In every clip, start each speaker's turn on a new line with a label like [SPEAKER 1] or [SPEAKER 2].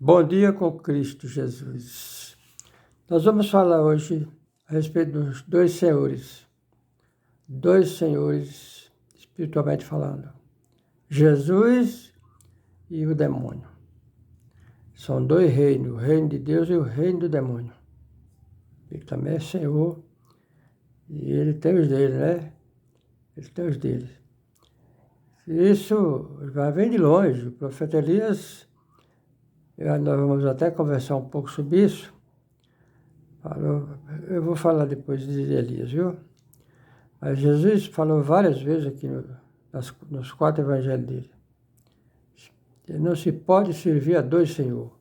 [SPEAKER 1] Bom dia com Cristo Jesus. Nós vamos falar hoje a respeito dos dois senhores espiritualmente falando, Jesus e o demônio. São dois reinos, o reino de Deus e o reino do demônio. Ele também é Senhor e ele tem os dele, né? Ele tem os dele. Isso vai vir de longe. O profeta Elias, nós vamos até conversar um pouco sobre isso. Eu vou falar depois de Elias, viu? Mas Jesus falou várias vezes aqui nos 4 evangelhos dele. Não se pode servir a dois senhores.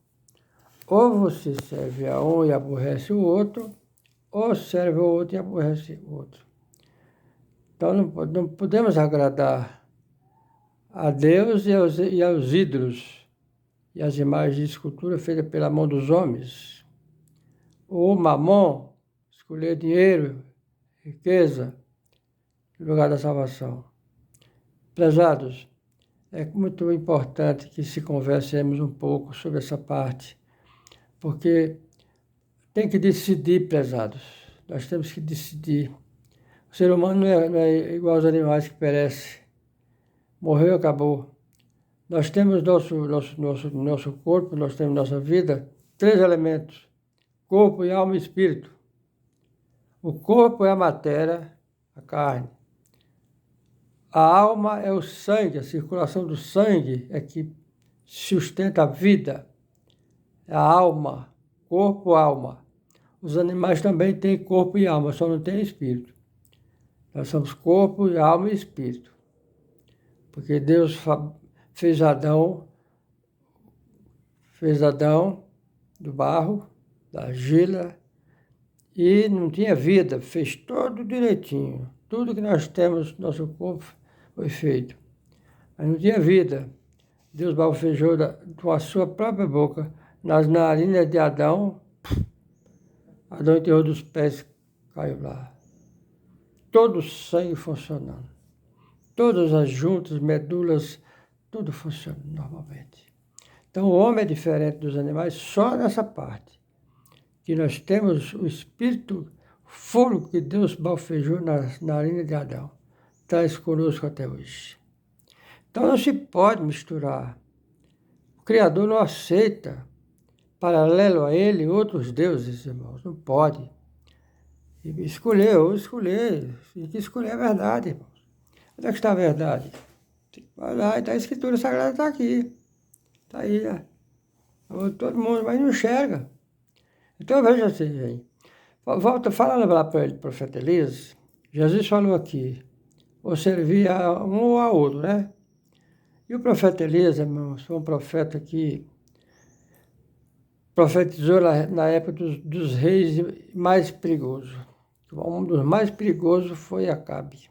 [SPEAKER 1] Ou você serve a um e aborrece o outro, ou serve o outro e aborrece o outro. Então não podemos agradar a Deus e aos ídolos e às imagens de escultura feitas pela mão dos homens. Ou mamon, escolher dinheiro, riqueza, no lugar da salvação. Prezados, é muito importante que se conversemos um pouco sobre essa parte, porque tem que decidir, prezados. Nós temos que decidir. O ser humano não é igual aos animais que perecem. Morreu, acabou. Nós temos nosso corpo, nós temos nossa vida, 3 elementos: corpo, alma e espírito. O corpo é a matéria, a carne. A alma é o sangue, a circulação do sangue é que sustenta a vida. É a alma, corpo, alma. Os animais também têm corpo e alma, só não têm espírito. Nós somos corpo, alma e espírito. Porque Deus fez Adão do barro, da argila, e não tinha vida, fez tudo direitinho. Tudo que nós temos no nosso corpo foi feito. Mas não tinha vida. Deus balfejou com a sua própria boca nas narinas de Adão. Adão enterrou dos pés, caiu lá. Todo o sangue funcionando. Todas as juntas, medulas, tudo funcionando normalmente. Então o homem é diferente dos animais só nessa parte. Que nós temos o espírito, fogo que Deus balfejou nas narinas de Adão. Traz conosco até hoje. Então não se pode misturar. O Criador não aceita, paralelo a ele, outros deuses, irmãos. Não pode. E escolher. Tem que escolher a verdade, irmãos. Onde é que está a verdade? Vai lá, então a Escritura Sagrada está aqui. Está aí, né? Todo mundo, mas não enxerga. Então veja assim, falando lá para ele, profeta Elias, Jesus falou aqui, ou servir a um ou a outro, né? E o profeta Elias, irmãos, foi um profeta que profetizou na época dos reis mais perigosos. Um dos mais perigosos foi Acabe.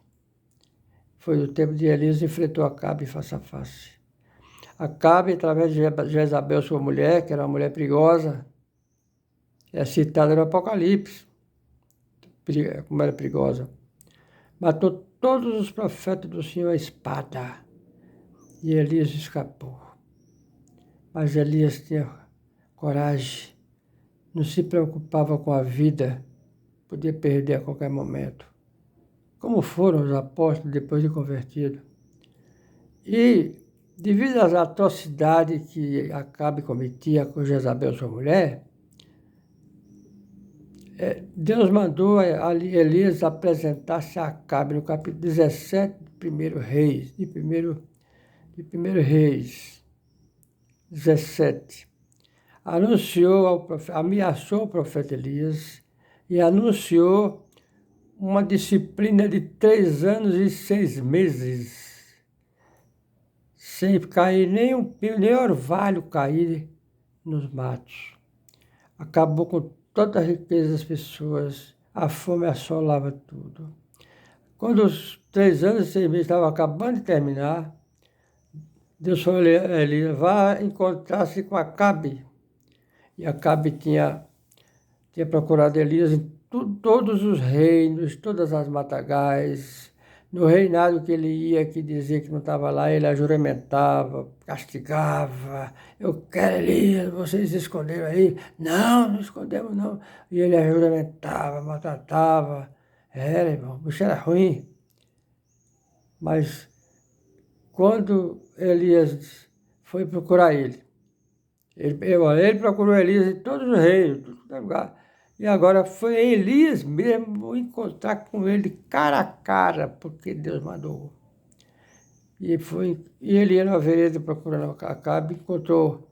[SPEAKER 1] Foi o tempo de Elias, enfrentou Acabe face a face. Acabe, através de Jezabel, sua mulher, que era uma mulher perigosa, é citada no Apocalipse, como era perigosa. Matou todos os profetas do Senhor à espada. E Elias escapou. Mas Elias tinha coragem, não se preocupava com a vida, podia perder a qualquer momento. Como foram os apóstolos depois de convertido. E, devido às atrocidades que Acabe cometia com Jezabel, sua mulher, Deus mandou Elias apresentar-se a Acabe no capítulo 17 de 1 Reis, de 1 Reis 17. Ameaçou o profeta Elias e anunciou uma disciplina de 3 anos e 6 meses, sem cair nem orvalho cair nos matos. Acabou com toda a riqueza das pessoas, a fome assolava tudo. Quando os 3 anos e 6 meses estavam acabando de terminar, Deus falou a Elias, vá encontrar-se com Acabe. E Acabe tinha procurado Elias em todos os reinos, todas as matagais, No reinado que ele ia, que dizia que não estava lá, ele ajuramentava, castigava. Eu quero Elias, vocês se esconderam aí? Não, não escondemos não. E ele ajuramentava, maltratava. Era, irmão, o bicho era ruim. Mas quando Elias foi procurar ele procurou Elias em todos os reinos, em todo lugar. E agora foi Elias mesmo encontrar com ele cara a cara, porque Deus mandou. E ele ia na vereda procurando Acabe, encontrou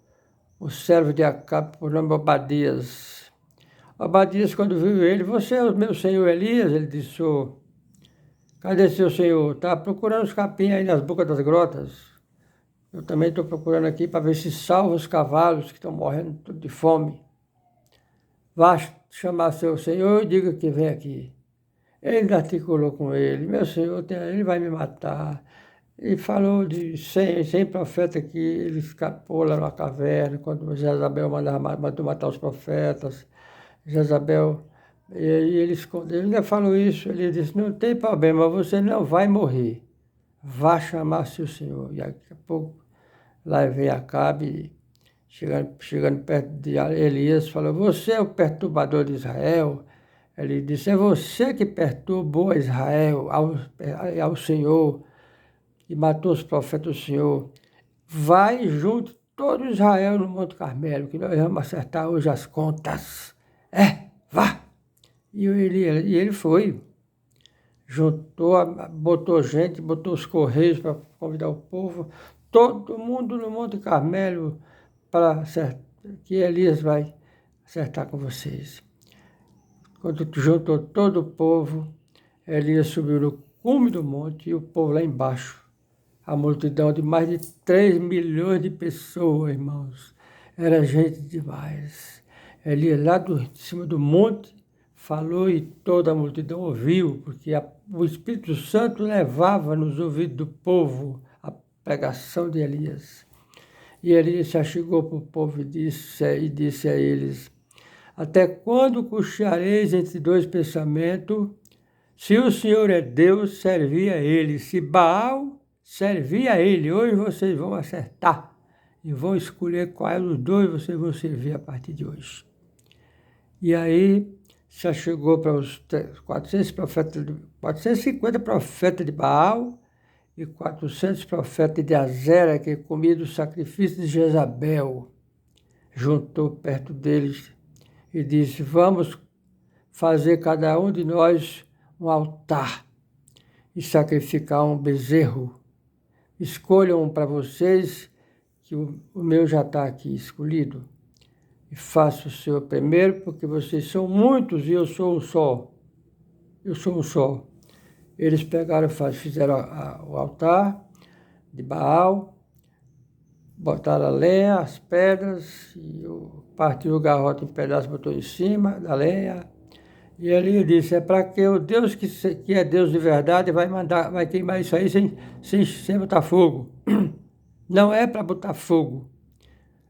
[SPEAKER 1] o servo de Acabe por nome Obadias. Obadias, quando viu ele, você é o meu senhor Elias? Ele disse, sou. Cadê seu senhor? Está procurando os capim aí nas bocas das grotas. Eu também estou procurando aqui para ver se salva os cavalos que estão morrendo tudo de fome. Vá chamar seu senhor e diga que vem aqui. Ele articulou com ele, meu senhor, ele vai me matar. E falou de 100 profetas que ele escapou lá na caverna, quando Jezabel mandou matar os profetas. Jezabel, e ele escondeu, ele ainda falou isso, ele disse, não tem problema, você não vai morrer. Vá chamar seu senhor. E daqui a pouco, lá vem Acabe, chegando perto de Elias, falou, você é o perturbador de Israel? Ele disse, é você que perturbou Israel ao Senhor e matou os profetas do Senhor. Vai junto todo Israel no Monte Carmelo, que nós vamos acertar hoje as contas. Vá! E ele foi. Botou gente, botou os correios para convidar o povo, todo mundo no Monte Carmelo, para que Elias vai acertar com vocês. Quando juntou todo o povo, Elias subiu no cume do monte e o povo lá embaixo. A multidão de mais de 3 milhões de pessoas, irmãos. Era gente demais. Elias lá de cima do monte falou e toda a multidão ouviu, porque o Espírito Santo levava nos ouvidos do povo a pregação de Elias. E Elias se achegou para o povo e disse a eles, até quando cocheareis entre dois pensamentos? Se o Senhor é Deus, servi a Ele. Se Baal, servi a Ele. Hoje vocês vão acertar e vão escolher qual dos dois vocês vão servir a partir de hoje. E aí já chegou para os 450 profetas de Baal e 400 profetas de Azera, que comiam do sacrifício de Jezabel. Juntou perto deles e disse, vamos fazer cada um de nós um altar e sacrificar um bezerro. Escolham um para vocês, que o meu já está aqui escolhido. E faça o seu primeiro, porque vocês são muitos e eu sou um só. Eu sou um só. Eles pegaram, fizeram o altar de Baal, botaram a lenha, as pedras, e partiu o garrote em pedaços, botou em cima da lenha. E ele disse, é para que o Deus que é Deus de verdade vai queimar isso aí sem botar fogo. Não é para botar fogo.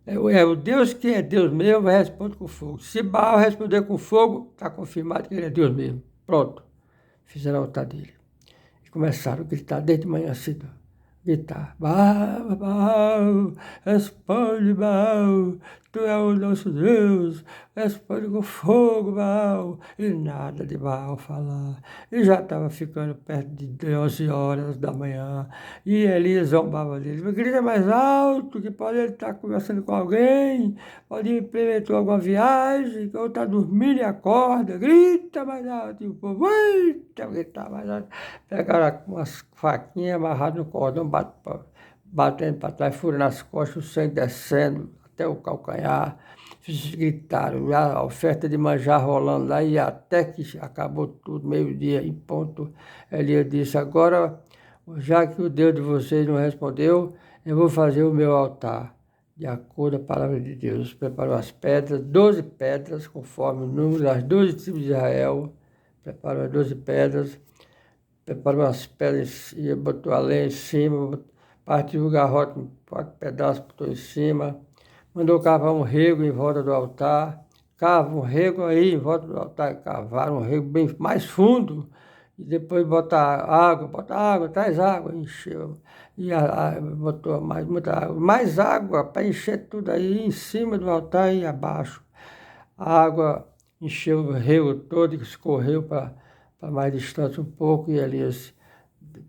[SPEAKER 1] O Deus que é Deus mesmo responde com fogo. Se Baal responder com fogo, está confirmado que ele é Deus mesmo. Pronto. Fizeram o altar dele. E começaram a gritar desde manhã cedo. Gritar, Baal, responde, Baal, tu é o nosso Deus, responde com fogo, Baal. E nada de Baal falar. E já estava ficando perto de 11 horas da manhã. E Elias zombava dele. Grita mais alto, que pode ele estar conversando com alguém, pode implementar alguma viagem, ou está dormindo e acorda. Grita mais alto. E o povo, eita, gritar mais alto. Pegaram umas faquinhas amarradas no cordão, batendo para trás, furando nas costas, o sangue descendo até o calcanhar. Gritaram, a oferta de manjar rolando lá, e até que acabou tudo, meio-dia, em ponto, Elias disse, agora, já que o Deus de vocês não respondeu, eu vou fazer o meu altar, de acordo com a palavra de Deus. Preparou as pedras, 12 pedras, conforme o número das 12 tribos de Israel, preparou as 12 pedras, preparou as pedras e botou a lenha em cima, partiu o garrote em 4 pedaços, botou em cima, mandou cavar um rego em volta do altar, cava um rego aí em volta do altar, cavaram um rego bem mais fundo, e depois bota água, traz água, encheu. E botou muita água, mais água para encher tudo aí em cima do altar e abaixo. A água encheu o rio todo e escorreu para mais distante um pouco, e Elias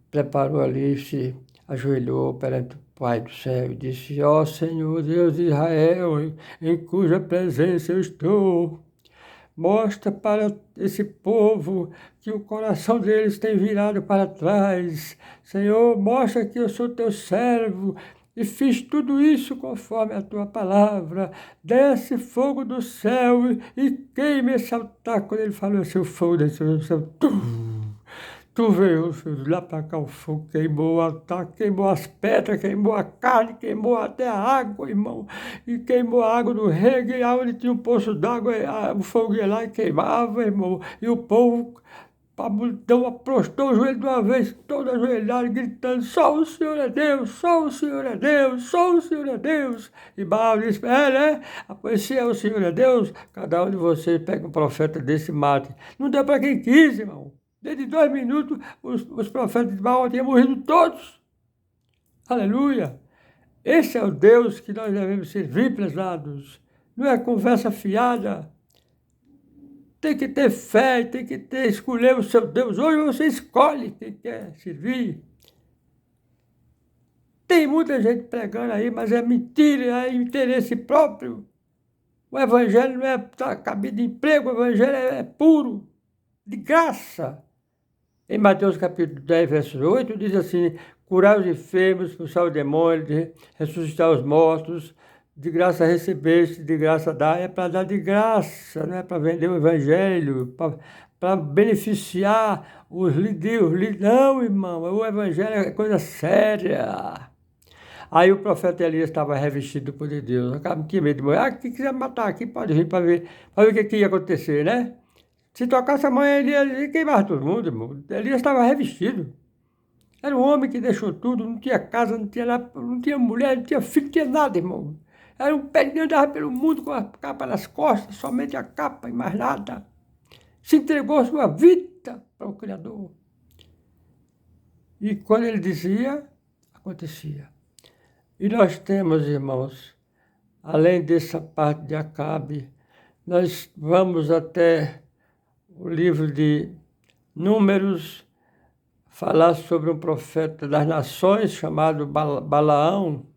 [SPEAKER 1] preparou ali, se ajoelhou perante o Pai do céu e disse: ó Senhor Deus de Israel, em cuja presença eu estou, mostra para esse povo que o coração deles tem virado para trás. Senhor, mostra que eu sou teu servo e fiz tudo isso conforme a tua palavra. Desce fogo do céu e queime esse altar. Quando ele falou assim, o fogo desceu do céu. Tu veio lá para cá, o fogo queimou o altar, queimou as pedras, queimou a carne, queimou até a água, irmão. E queimou a água do rego, e onde tinha um poço d'água, o fogo ia lá e queimava, irmão. E o povo, a multidão prostou o joelho de uma vez, todo ajoelhado, gritando: só o Senhor é Deus, só o Senhor é Deus, só o Senhor é Deus. E Baal disse: né? Pois se é o Senhor é Deus, cada um de vocês pega um profeta desse e mate. Não deu para quem quis, irmão. Desde 2 minutos, os profetas de Baal tinham morrido todos. Aleluia! Esse é o Deus que nós devemos servir, prezados. Não é conversa fiada. Tem que ter fé, tem que escolher o seu Deus. Hoje você escolhe quem quer servir. Tem muita gente pregando aí, mas é mentira, é interesse próprio. O evangelho não é cabide de emprego, o evangelho é puro, de graça. Em Mateus capítulo 10, verso 8, diz assim: curar os enfermos, expulsar o demônio, ressuscitar os mortos, de graça recebeste, de graça dá. É para dar de graça, não é para vender o evangelho, para beneficiar os líderes. Não, irmão, o evangelho é coisa séria. Aí o profeta Elias estava revestido do poder de Deus. Não tinha medo de morrer. Quem quiser matar aqui pode vir para ver o que ia acontecer, né? Se tocasse a mãe, Elias ia queimar todo mundo, irmão. Elias estava revestido. Era um homem que deixou tudo, não tinha casa, não tinha nada, não tinha mulher, não tinha filho, não tinha nada, irmão. Era um pé que andava pelo mundo com a capa nas costas, somente a capa e mais nada. Se entregou sua vida para o Criador. E quando ele dizia, acontecia. E nós temos, irmãos, além dessa parte de Acabe, nós vamos até o livro de Números, falar sobre um profeta das nações chamado Balaão.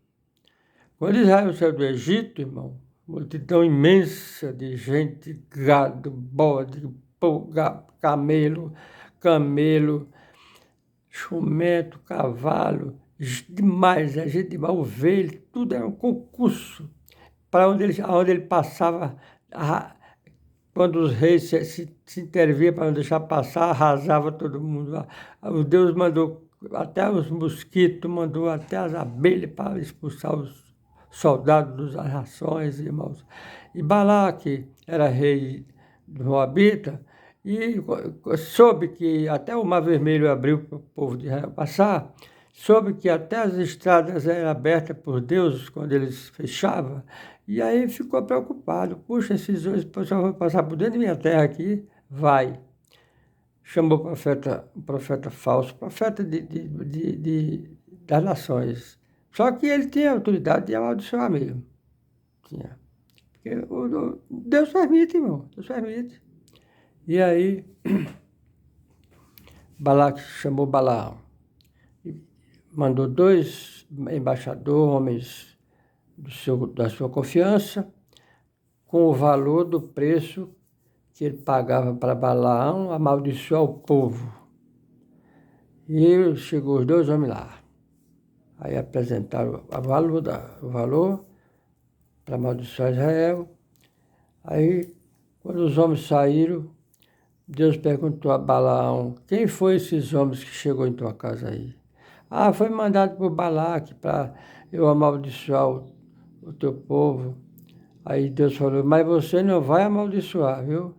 [SPEAKER 1] Quando Israel saiu do Egito, irmão, multidão imensa de gente, gado, bode, camelo, jumento, cavalo, demais, a gente demais, ovelha, tudo era um concurso. Para onde ele passava, quando os reis se intervinham para não deixar passar, arrasava todo mundo. O Deus mandou até os mosquitos, mandou até as abelhas para expulsar os soldados das nações, irmãos. E Balaque era rei do Moabita e soube que até o Mar Vermelho abriu para o povo de Israel passar, soube que até as estradas eram abertas por Deus quando eles fechavam. E aí ficou preocupado. Puxa, esses dois pessoal vão passar por dentro da minha terra aqui? Vai. Chamou o profeta falso, profeta das nações. Só que ele tinha autoridade de amaldiçoar mesmo. Tinha. Porque Deus permite, irmão. Deus permite. E aí, Balaque chamou Balaão. E mandou 2 embaixadores, homens da sua confiança, com o valor do preço que ele pagava para Balaão amaldiçoar o povo. E chegou os 2 homens lá. Aí apresentaram o valor para amaldiçoar Israel. Aí, quando os homens saíram, Deus perguntou a Balaão: quem foi esses homens que chegou em tua casa aí? Foi mandado por Balaque para eu amaldiçoar o teu povo. Aí Deus falou: mas você não vai amaldiçoar, viu?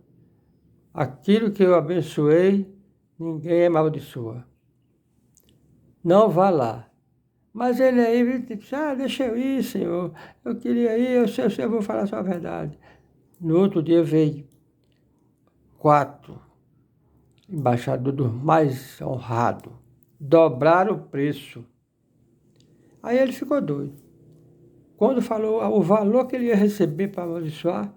[SPEAKER 1] Aquilo que eu abençoei, ninguém amaldiçoa. Não vá lá. Mas ele aí disse: deixa eu ir, Senhor. Eu queria ir, eu vou falar só a verdade. No outro dia veio 4 embaixador dos mais honrados. Dobraram o preço. Aí ele ficou doido. Quando falou o valor que ele ia receber para amaldiçoar,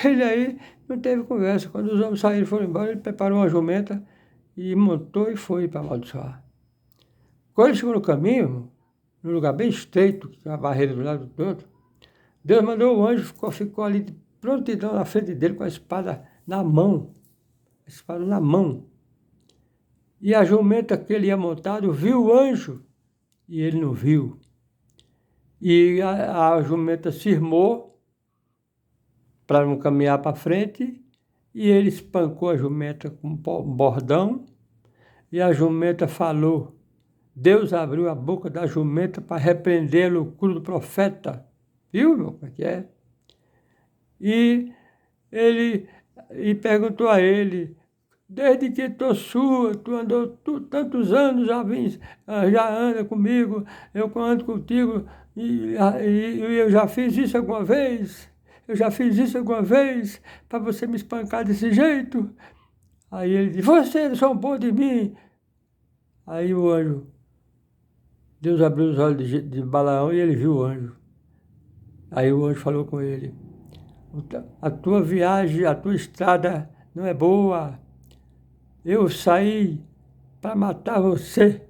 [SPEAKER 1] ele aí não teve conversa. Quando os homens saíram e foram embora, ele preparou uma jumenta e montou e foi para amaldiçoar. Quando ele chegou no caminho, irmão, num lugar bem estreito, que tinha uma barreira do lado do outro, Deus mandou o anjo, ficou ali de prontidão na frente dele com a espada na mão. A espada na mão. E a jumenta que ele ia montado viu o anjo e ele não viu. E a jumenta cismou para não caminhar para frente e ele espancou a jumenta com um bordão e a jumenta falou. Deus abriu a boca da jumenta para repreender a loucura do profeta. Viu, meu, como é que é? E ele perguntou a ele, desde que tu sua, tu andou tantos anos, já anda comigo, eu ando contigo, e eu já fiz isso alguma vez? Eu já fiz isso alguma vez para você me espancar desse jeito? Aí ele disse, você zombou de mim. Aí o anjo, Deus abriu os olhos de Balaão e ele viu o anjo. Aí o anjo falou com ele, a tua viagem, a tua estrada não é boa. Eu saí para matar você.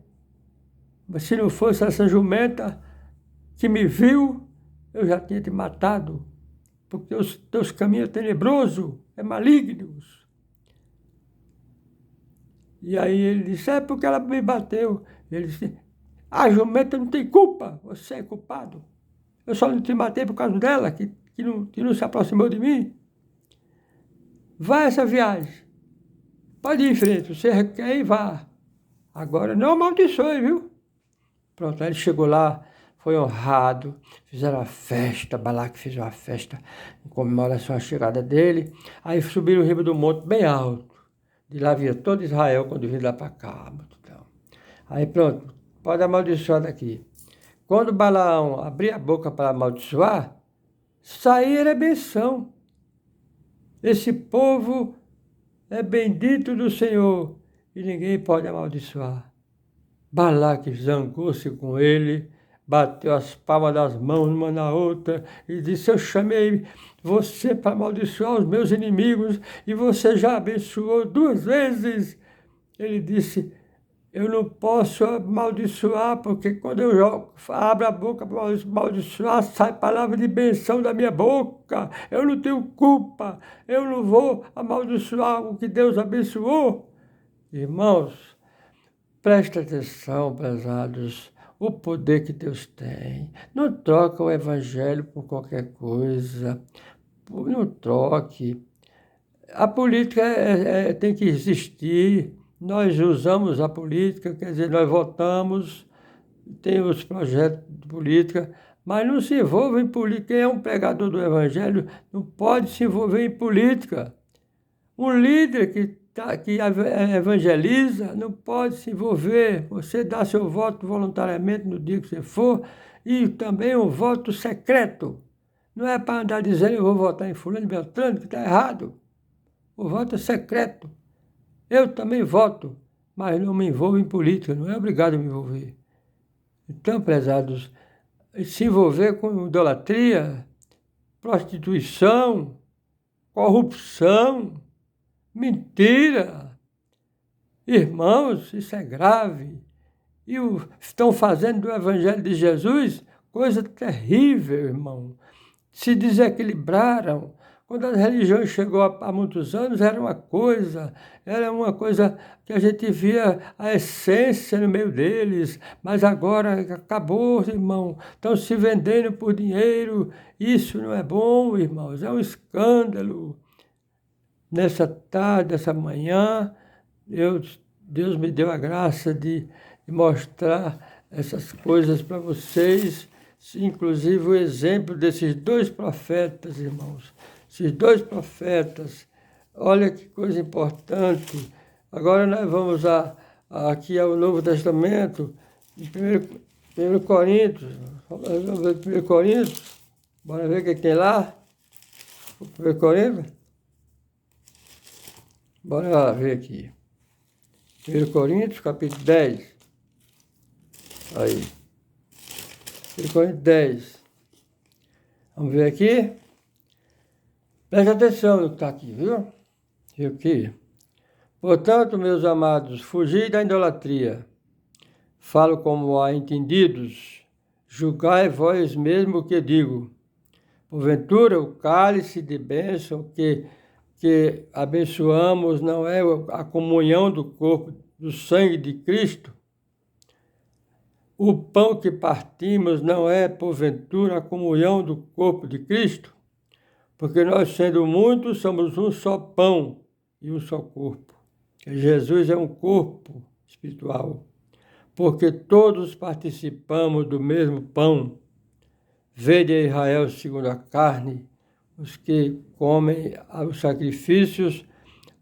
[SPEAKER 1] Mas se não fosse essa jumenta que me viu, eu já tinha te matado. Porque os teus caminhos é tenebroso, é malignos. E aí ele disse, é porque ela me bateu. Ele disse, a jumenta não tem culpa, você é culpado. Eu só não te matei por causa dela, que não se aproximou de mim. Vai essa viagem. Pode ir em frente, você quer ir, vá. Agora não amaldiçoe, viu? Pronto, aí ele chegou lá, foi honrado, fizeram uma festa, Balaque fez uma festa em comemoração à chegada dele. Aí subiram o riba do monte bem alto. De lá via todo Israel quando vinha lá para cá. Então. Aí pronto, pode amaldiçoar daqui. Quando Balaão abria a boca para amaldiçoar, sair era benção. Esse povo é bendito do Senhor e ninguém pode amaldiçoar. Balaque zangou-se com ele, bateu as palmas das mãos uma na outra e disse, eu chamei você para amaldiçoar os meus inimigos e você já abençoou 2 vezes. Ele disse, eu não posso amaldiçoar, porque quando eu abro a boca para amaldiçoar, sai palavra de benção da minha boca. Eu não tenho culpa, eu não vou amaldiçoar o que Deus abençoou. Irmãos, presta atenção, prezados, o poder que Deus tem. Não troca o evangelho por qualquer coisa, não troque. A política tem que existir. Nós usamos a política, quer dizer, nós votamos, tem os projetos de política, mas não se envolva em política. Quem é um pregador do evangelho não pode se envolver em política. Um líder que evangeliza não pode se envolver. Você dá seu voto voluntariamente no dia que você for e também um voto secreto. Não é para andar dizendo eu vou votar em fulano e beltrano, que está errado. O voto é secreto. Eu também voto, mas não me envolvo em política, não é obrigado a me envolver. Então, prezados, se envolver com idolatria, prostituição, corrupção, mentira. Irmãos, isso é grave. E estão fazendo do Evangelho de Jesus coisa terrível, irmão. Se desequilibraram. Quando as religiões chegou há muitos anos, era uma coisa que a gente via a essência no meio deles, mas agora acabou, irmão. Estão se vendendo por dinheiro. Isso não é bom, irmãos, é um escândalo. Nessa tarde, nessa manhã, Deus me deu a graça de mostrar essas coisas para vocês, inclusive o exemplo desses 2 profetas, irmãos. Esses 2 profetas, olha que coisa importante. Agora nós vamos aqui ao Novo Testamento, em 1 Coríntios. Vamos ver 1 Coríntios. Bora ver o que tem lá. 1 Coríntios. Bora lá ver aqui. 1 Coríntios, capítulo 10. Aí. 1 Coríntios 10. Vamos ver aqui. Preste atenção no que está aqui, viu? Viu aqui? Portanto, meus amados, fugi da idolatria. Falo como a entendidos. Julgai vós mesmo o que digo. Porventura, o cálice de bênção que abençoamos não é a comunhão do corpo, do sangue de Cristo? O pão que partimos não é, porventura, a comunhão do corpo de Cristo? Porque nós, sendo muitos, somos um só pão e um só corpo. Jesus é um corpo espiritual, porque todos participamos do mesmo pão. Vede a Israel segundo a carne, os que comem os sacrifícios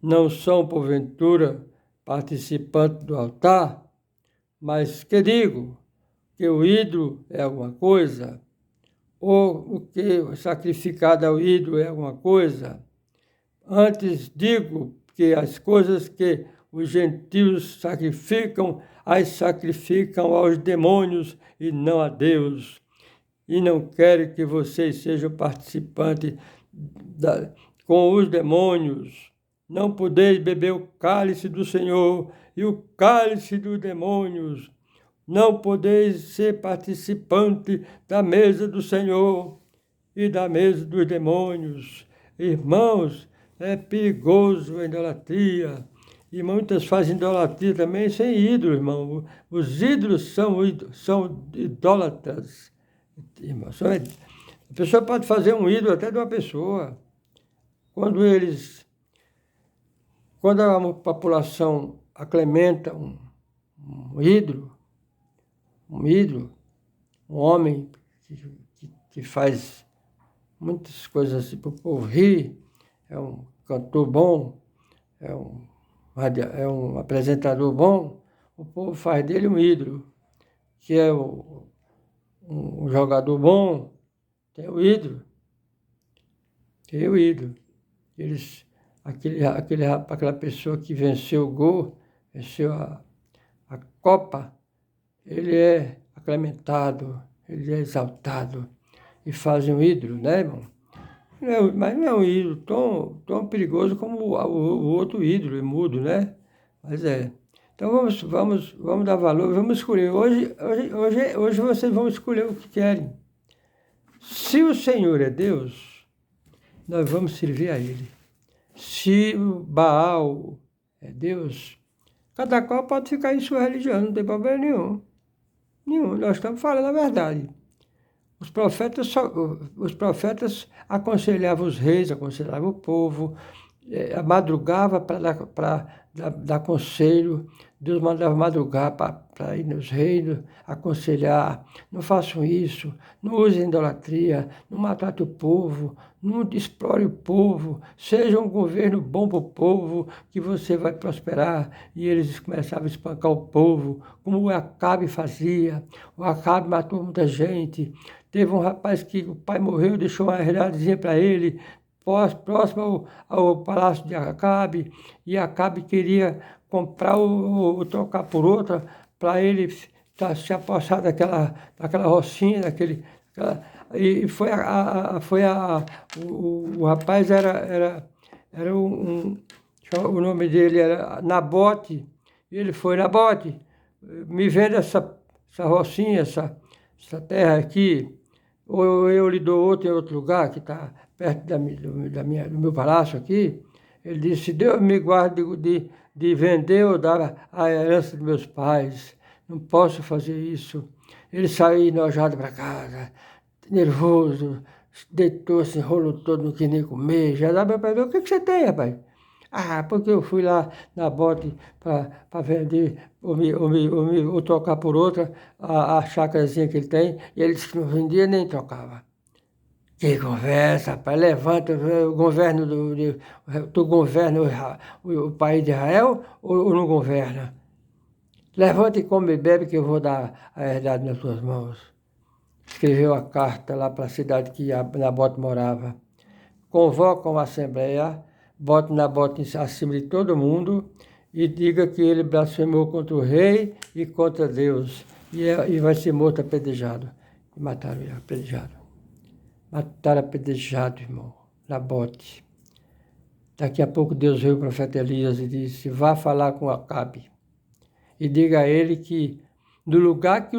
[SPEAKER 1] não são, porventura, participantes do altar? Mas que digo? Que o ídolo é alguma coisa? Ou o que sacrificado ao ídolo é alguma coisa? Antes digo que as coisas que os gentios sacrificam, as sacrificam aos demônios e não a Deus. E não quero que vocês sejam participantes com os demônios. Não podeis beber o cálice do Senhor e o cálice dos demônios. Não podeis ser participante da mesa do Senhor e da mesa dos demônios. Irmãos, é perigoso a idolatria. E muitas fazem idolatria também sem ídolo, irmão. Os ídolos são idólatras. Irmão, a pessoa pode fazer um ídolo até de uma pessoa. Quando a população aclementa um ídolo, um homem que faz muitas coisas assim para o povo rir, é um cantor bom, é um apresentador bom, o povo faz dele um ídolo, que é um jogador bom, tem o ídolo. Aquela pessoa que venceu o gol, venceu a Copa, ele é aclamentado, ele é exaltado e fazem um ídolo, né, irmão? Mas não é um ídolo tão perigoso como o outro ídolo, mudo, né? Mas é. Então vamos dar valor, vamos escolher. Hoje vocês vão escolher o que querem. Se o Senhor é Deus, nós vamos servir a Ele. Se o Baal é Deus, cada qual pode ficar em sua religião, não tem problema nenhum. Nós estamos falando a verdade. Os profetas aconselhavam os reis, aconselhavam o povo, madrugava para dar conselho. Deus mandava madrugar para ir nos reinos, aconselhar, não façam isso, não usem idolatria, não maltrate o povo, não explore o povo, seja um governo bom para o povo, que você vai prosperar. E eles começavam a espancar o povo, como o Acabe fazia. O Acabe matou muita gente. Teve um rapaz que o pai morreu, deixou uma herdadezinha para ele, próximo ao palácio de Acabe, e Acabe queria comprar ou trocar por outra, para ele se apossar daquela rocinha, e o rapaz era o nome dele era Nabote. Ele foi: Nabote, me vende essa rocinha, essa terra aqui, ou eu lhe dou outra em outro lugar que está perto do meu palácio aqui. Ele disse: Deus me guarde de vender ou dar a herança dos meus pais. Não posso fazer isso. Ele saiu enojado para casa, nervoso, deitou-se, enrolou todo, não quis nem comer. Já dá para perguntar: o que você tem, rapaz? Ah, porque eu fui lá na bote para vender ou trocar por outra a chácarazinha que ele tem, e ele disse que não vendia nem trocava. Que conversa, rapaz. Levanta, o governo tu governa o país de Israel ou não governa? Levanta e come e bebe que eu vou dar a herdade nas tuas mãos. Escreveu a carta lá para a cidade que Nabote morava. Convoca uma assembleia, bota Nabote acima de todo mundo e diga que ele blasfemou contra o rei e contra Deus, e vai ser morto apedrejado. E mataram ele apedrejado. Mataram apedrejado, irmão, Nabote. Daqui a pouco Deus veio o profeta Elias e disse, vá falar com Acabe e diga a ele que no lugar que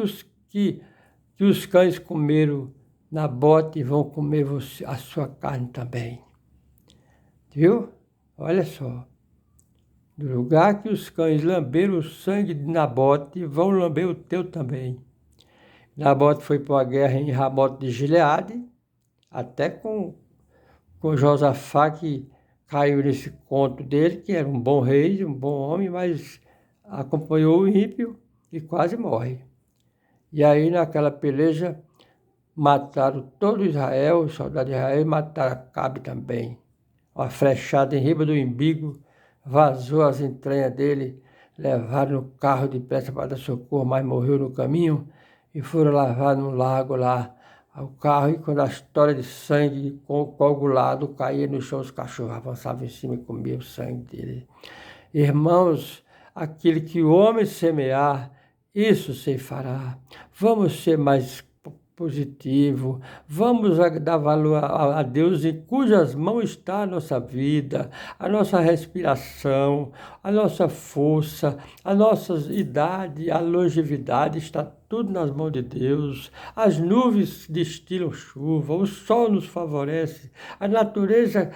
[SPEAKER 1] os cães comeram Nabote, vão comer a sua carne também. Viu? Olha só. No lugar que os cães lamberam o sangue de Nabote, vão lamber o teu também. Nabote foi para a guerra em Ramote de Gileade, até com Josafá, que caiu nesse conto dele, que era um bom rei, um bom homem, mas acompanhou o ímpio e quase morre. E aí, naquela peleja, mataram todo Israel, os soldados de Israel, e mataram Acabe também. Uma flechada em riba do umbigo, vazou as entranhas dele, levaram no carro depressa para dar socorro, mas morreu no caminho, e foram lavar no lago lá o carro, e quando a história de sangue coagulado caía no chão, os cachorros avançavam em cima e comiam o sangue dele. Irmãos, aquilo que o homem semear, isso se fará. Vamos ser mais positivo, vamos dar valor a Deus em cujas mãos está a nossa vida, a nossa respiração, a nossa força, a nossa idade, a longevidade, está tudo nas mãos de Deus. As nuvens destilam chuva, o sol nos favorece, a natureza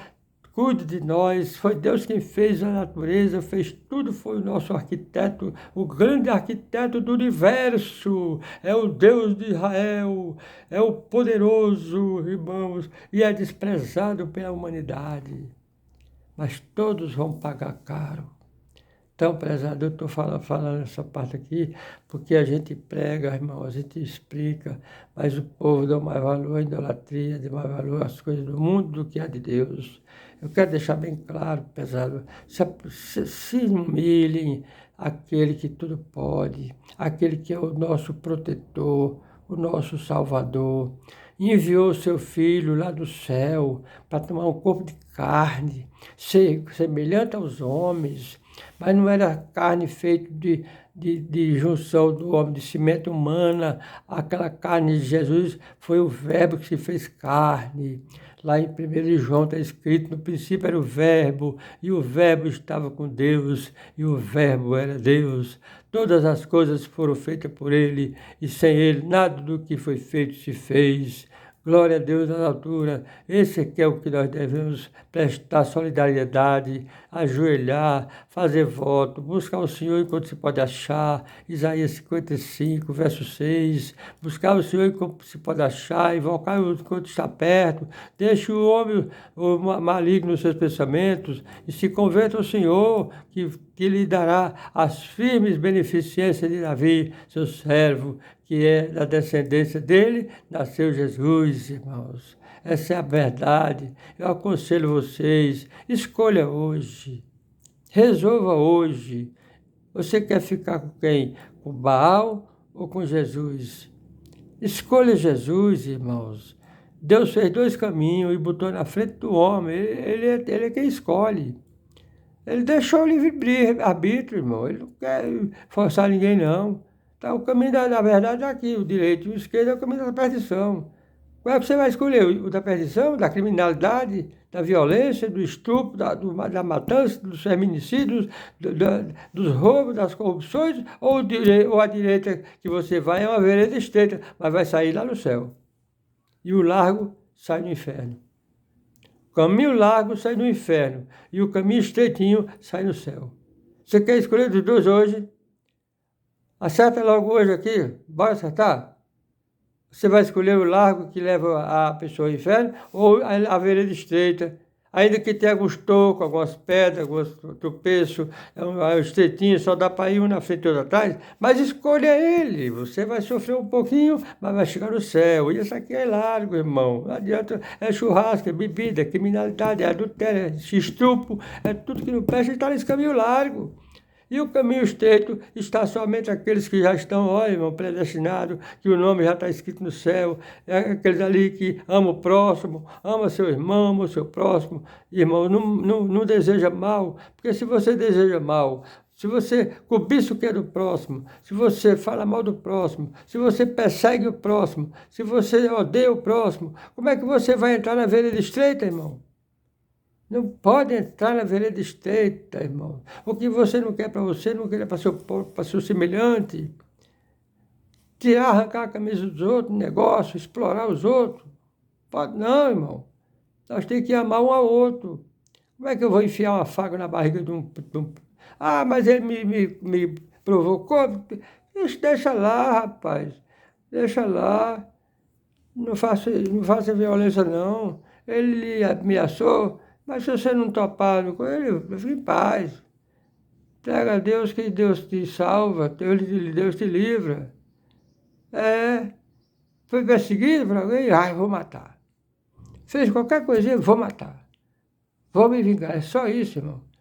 [SPEAKER 1] cuide de nós, foi Deus quem fez a natureza, fez tudo, foi o nosso arquiteto, o grande arquiteto do universo, é o Deus de Israel, é o poderoso, irmãos, e é desprezado pela humanidade. Mas todos vão pagar caro. Então, prezado, eu estou falando essa parte aqui, porque a gente prega, irmão, a gente explica, mas o povo dá mais valor à idolatria, dá mais valor às coisas do mundo do que a de Deus. Eu quero deixar bem claro, prezado, se humilhem aquele que tudo pode, aquele que é o nosso protetor, o nosso salvador, enviou o seu filho lá do céu para tomar um corpo de carne, ser semelhante aos homens, mas não era carne feita de junção do homem, de semente humana. Aquela carne de Jesus foi o verbo que se fez carne. Lá em 1 João está escrito, no princípio era o verbo, e o verbo estava com Deus, e o verbo era Deus. Todas as coisas foram feitas por ele, e sem ele nada do que foi feito se fez. Glória a Deus na altura. Esse aqui é o que nós devemos prestar solidariedade, ajoelhar, fazer voto, buscar o Senhor enquanto se pode achar. Isaías 55, verso 6. Buscar o Senhor enquanto se pode achar, invocar enquanto está perto. Deixe o homem o maligno nos seus pensamentos e se converta ao Senhor, que lhe dará as firmes beneficências de Davi, seu servo, que é da descendência dele, nasceu Jesus, irmãos. Essa é a verdade. Eu aconselho vocês, escolha hoje, resolva hoje. Você quer ficar com quem? Com Baal ou com Jesus? Escolha Jesus, irmãos. Deus fez dois caminhos e botou na frente do homem. Ele é quem escolhe. Ele deixou o livre-arbítrio, irmão. Ele não quer forçar ninguém, não. Tá, o caminho da verdade é aqui, o direito, o esquerdo é o caminho da perdição. Qual é que você vai escolher? O da perdição, da criminalidade, da violência, do estupro, da matança, dos feminicídios, dos roubos, das corrupções, ou a direita que você vai é uma vereda estreita, mas vai sair lá no céu. E o largo sai no inferno. O caminho largo sai no inferno e o caminho estreitinho sai no céu. Você quer escolher dos dois hoje? Acerta logo hoje aqui, bora acertar? Você vai escolher o largo que leva a pessoa ao inferno ou a vereda estreita, ainda que tenha alguns tocos, algumas pedras, alguns tropeços, é um estreitinho, só dá para ir um na frente e outro atrás, mas escolha ele, você vai sofrer um pouquinho, mas vai chegar no céu. E isso aqui é largo, irmão, não adianta, é churrasco, é bebida, é criminalidade, é adultério, é estupro, é tudo que não presta, está nesse caminho largo. E o caminho estreito está somente aqueles que já estão, olha, irmão, predestinados, que o nome já está escrito no céu, é aqueles ali que amam o próximo, ama seu irmão, ama o seu próximo. Irmão, não deseja mal, porque se você deseja mal, se você cobiça o que é do próximo, se você fala mal do próximo, se você persegue o próximo, se você odeia o próximo, como é que você vai entrar na vereda estreita, irmão? Não pode entrar na vereda estreita, irmão. O que você não quer para você, não quer para seu semelhante. Tirar, arrancar a camisa dos outros, negócio, explorar os outros. Pode não, irmão. Nós temos que amar um ao outro. Como é que eu vou enfiar uma faca na barriga de um... Ah, mas ele me provocou. Isso, deixa lá, rapaz. Deixa lá. Não faça violência, não. Ele lhe ameaçou, mas se você não topar com ele, fique em paz. Pega a Deus que Deus te salva, Deus te livra. Foi perseguido por alguém? Ai, vou matar. Fez qualquer coisinha, vou matar. Vou me vingar. É só isso, irmão.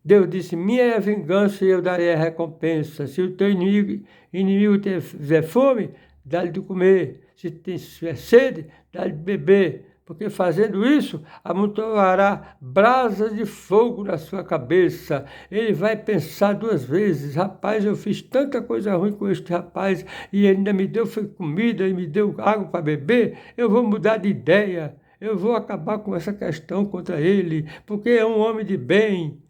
[SPEAKER 1] Deus disse, minha é a vingança e eu darei a recompensa. Se o teu inimigo tiver fome, dá-lhe de comer. Se tiver sede, dá-lhe de beber. Porque fazendo isso, amontoará brasas de fogo na sua cabeça. Ele vai pensar duas vezes, rapaz, eu fiz tanta coisa ruim com este rapaz e ele ainda me deu comida e me deu água para beber, eu vou mudar de ideia. Eu vou acabar com essa questão contra ele, porque é um homem de bem.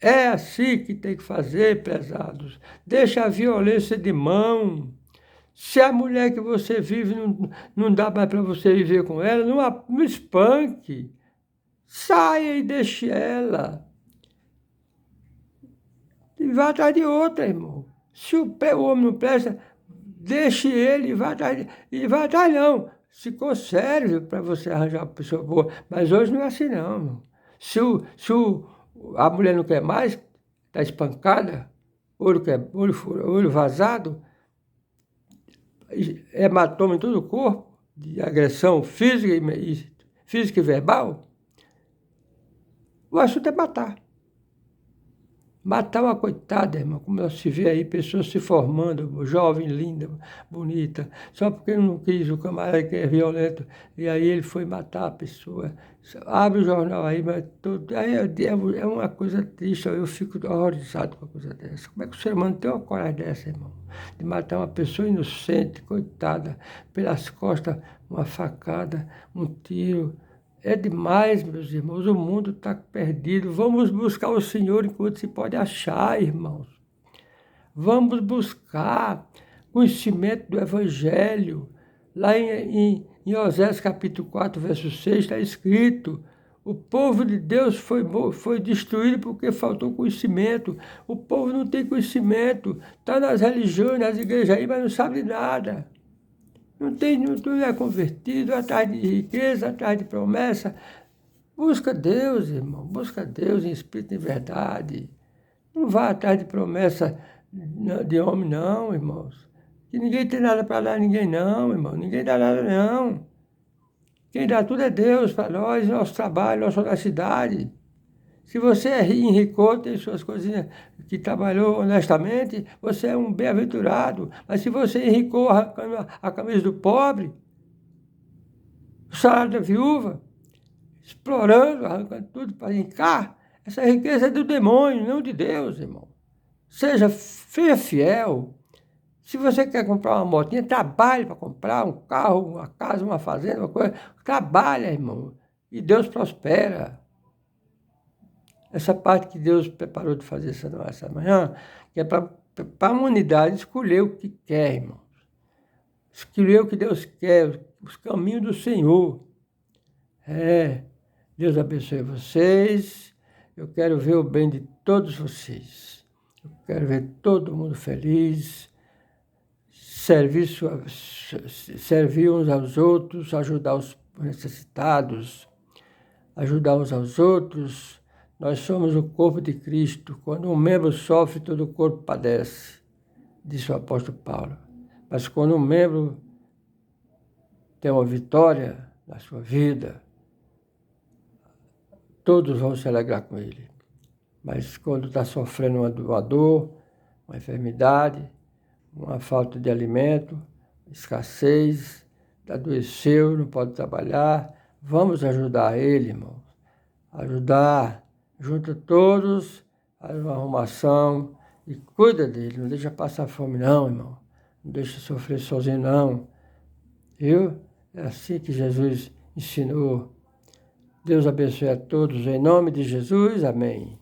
[SPEAKER 1] É assim que tem que fazer, prezados. Deixa a violência de mão. Se a mulher que você vive não dá mais para você viver com ela, não espanque. Saia e deixe ela. E vá atrás de outra, irmão. Se o homem não presta, deixe ele e vá atrás. E vá atrás não. Se conserve para você arranjar uma pessoa boa. Mas hoje não é assim não, irmão. A mulher não quer mais, está espancada, olho vazado, hematoma em todo o corpo, de agressão física e verbal, o assunto é matar. Matar uma coitada, irmão, como se vê aí, pessoas se formando, jovem, linda, bonita, só porque não quis o camarada que é violento, e aí ele foi matar a pessoa. Abre o jornal aí, mas é uma coisa triste, eu fico horrorizado com uma coisa dessa. Como é que o ser humano tem uma coragem dessa, irmão? De matar uma pessoa inocente, coitada, pelas costas, uma facada, um tiro. É demais, meus irmãos, o mundo está perdido. Vamos buscar o Senhor enquanto se pode achar, irmãos. Vamos buscar conhecimento do Evangelho. Lá em Oséias capítulo 4, verso 6, está escrito: o povo de Deus foi destruído porque faltou conhecimento. O povo não tem conhecimento, está nas religiões, nas igrejas aí, mas não sabe nada. Não é convertido, atrás de riqueza, atrás de promessa. Busca Deus, irmão. Busca Deus em espírito e em verdade. Não vá atrás de promessa de homem, não, irmãos. Que ninguém tem nada para dar a ninguém, não, irmão. Ninguém dá nada, não. Quem dá tudo é Deus para nós, nosso trabalho, nossa honestidade. Se você enricou, tem suas coisinhas que trabalhou honestamente, você é um bem-aventurado. Mas se você enricou arrancando a camisa do pobre, o salário da viúva, explorando, arrancando tudo para brincar, essa riqueza é do demônio, não de Deus, irmão. Seja fiel. Se você quer comprar uma motinha, trabalhe para comprar um carro, uma casa, uma fazenda, uma coisa. Trabalha, irmão. E Deus prospera. Essa parte que Deus preparou de fazer essa manhã, que é para a humanidade escolher o que quer, irmãos. Escolher o que Deus quer, os caminhos do Senhor. Deus abençoe vocês. Eu quero ver o bem de todos vocês. Eu quero ver todo mundo feliz. Servir uns aos outros, ajudar os necessitados, ajudar uns aos outros. Nós somos o corpo de Cristo. Quando um membro sofre, todo o corpo padece, disse o apóstolo Paulo. Mas quando um membro tem uma vitória na sua vida, todos vão se alegrar com ele. Mas quando está sofrendo uma dor, uma enfermidade, uma falta de alimento, escassez, adoeceu, não pode trabalhar, vamos ajudar ele, irmão. Ajudar, junto a todos, faz uma arrumação e cuida dele. Não deixa passar fome não, irmão. Não deixa sofrer sozinho não. Viu? É assim que Jesus ensinou. Deus abençoe a todos. Em nome de Jesus, amém.